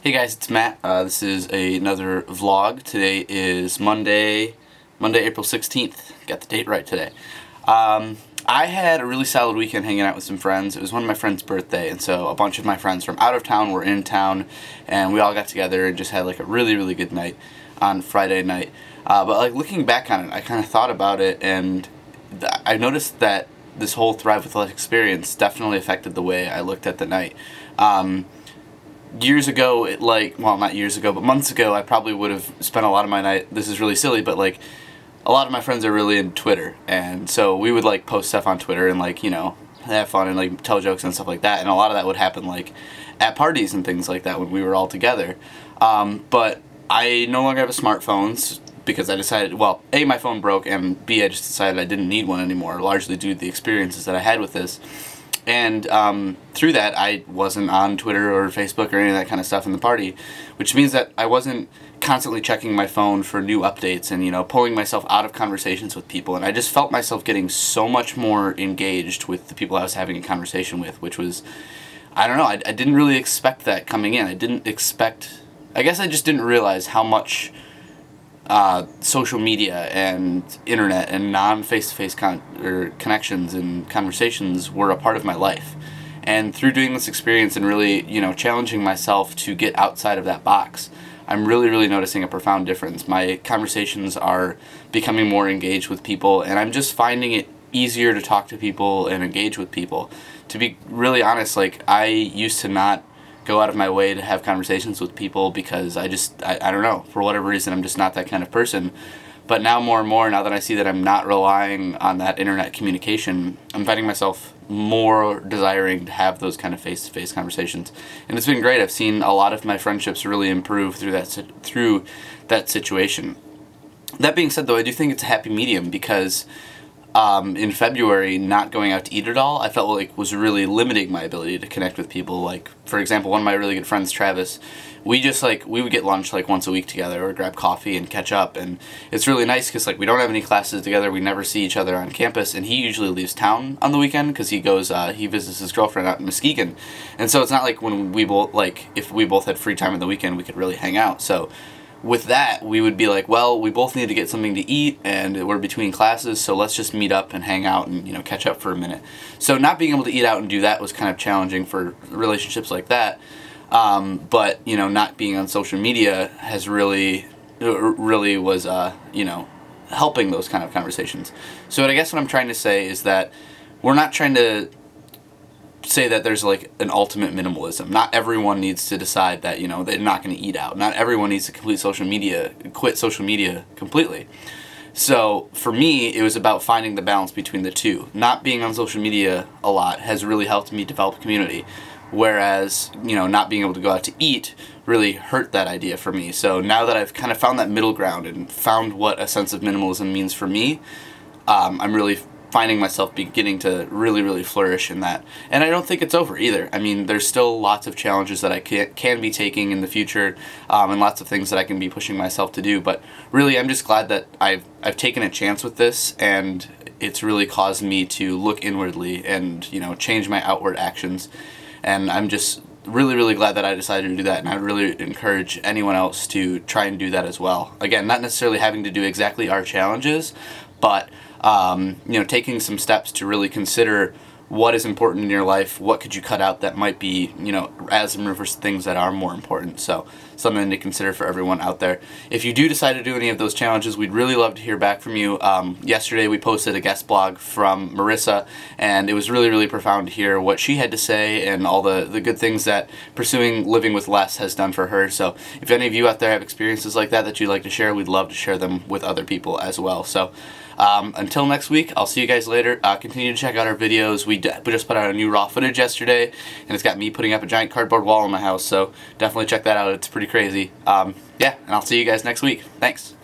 Hey guys, it's Matt. This is another vlog. Today is Monday, April 16th. Got the date right today. I had a really solid weekend hanging out with some friends. It was one of my friend's birthday, and so a bunch of my friends from out of town were in town, and we all got together and just had like a really good night on Friday night. But like looking back on it, I kind of thought about it, and I noticed that this whole Thrive with Less experience definitely affected the way I looked at the night. Years ago, well, not years ago, but months ago, I probably would have spent a lot of my night, this is really silly, but like, a lot of my friends are really into Twitter, and so we would like post stuff on Twitter and like, you know, have fun and like tell jokes and stuff like that, and a lot of that would happen like at parties and things like that when we were all together. But I no longer have a smartphone because I decided, well, A, my phone broke, and B, I just decided I didn't need one anymore, largely due to the experiences that I had with this. And through that, I wasn't on Twitter or Facebook or any of that kind of stuff in the party, which means that I wasn't constantly checking my phone for new updates and, you know, pulling myself out of conversations with people. And I just felt myself getting so much more engaged with the people I was having a conversation with, which was, I don't know, I didn't really expect that coming in. I guess I just didn't realize how much social media and internet and non-face-to-face connections and conversations were a part of my life. And through doing this experience and really, you know, challenging myself to get outside of that box, I'm really noticing a profound difference. My conversations are becoming more engaged with people, and I'm just finding it easier to talk to people and engage with people. To be really honest, like, I used to not go out of my way to have conversations with people because I don't know, for whatever reason, I'm just not that kind of person. But now more and more, now that I see that I'm not relying on that internet communication, I'm finding myself more desiring to have those kind of face-to-face conversations. And it's been great. I've seen a lot of my friendships really improve through that situation. That being said, though, I do think it's a happy medium because in February, not going out to eat at all, I felt like was really limiting my ability to connect with people. Like, for example, one of my really good friends, Travis, we would get lunch like once a week together or grab coffee and catch up, and it's really nice because like we don't have any classes together, we never see each other on campus, and he usually leaves town on the weekend because he goes, he visits his girlfriend out in Muskegon, and so it's not like when we both, like, if we both had free time on the weekend, we could really hang out. So with that, we would be like, well, we both need to get something to eat, and we're between classes, so let's just meet up and hang out and, you know, catch up for a minute. So not being able to eat out and do that was kind of challenging for relationships like that. But, you know, not being on social media has really was, you know, helping those kind of conversations. So I guess what I'm trying to say is that we're not trying to say that there's like an ultimate minimalism. Not everyone needs to decide that, you know, they're not going to eat out. Not everyone needs to quit social media completely. So for me, it was about finding the balance between the two. Not being on social media a lot has really helped me develop community, whereas, you know, not being able to go out to eat really hurt that idea for me. So now that I've kind of found that middle ground and found what a sense of minimalism means for me, I'm really finding myself beginning to really flourish in that. And I don't think it's over either. I mean, there's still lots of challenges that I can be taking in the future, and lots of things that I can be pushing myself to do. But really, I'm just glad that I've taken a chance with this, and it's really caused me to look inwardly and, you know, change my outward actions. And I'm just really glad that I decided to do that, and I really encourage anyone else to try and do that as well. Again, not necessarily having to do exactly our challenges, but you know, taking some steps to really consider what is important in your life, what could you cut out that might be, you know, as in reverse things that are more important. So something to consider for everyone out there. If you do decide to do any of those challenges, we'd really love to hear back from you. Yesterday we posted a guest blog from Marissa, and it was really profound to hear what she had to say and all the good things that pursuing living with less has done for her. So if any of you out there have experiences like that you'd like to share, we'd love to share them with other people as well. So until next week, I'll see you guys later. Continue to check out our videos. We just put out a new raw footage yesterday, and it's got me putting up a giant cardboard wall in my house, so definitely check that out. It's pretty crazy. Yeah, and I'll see you guys next week. Thanks.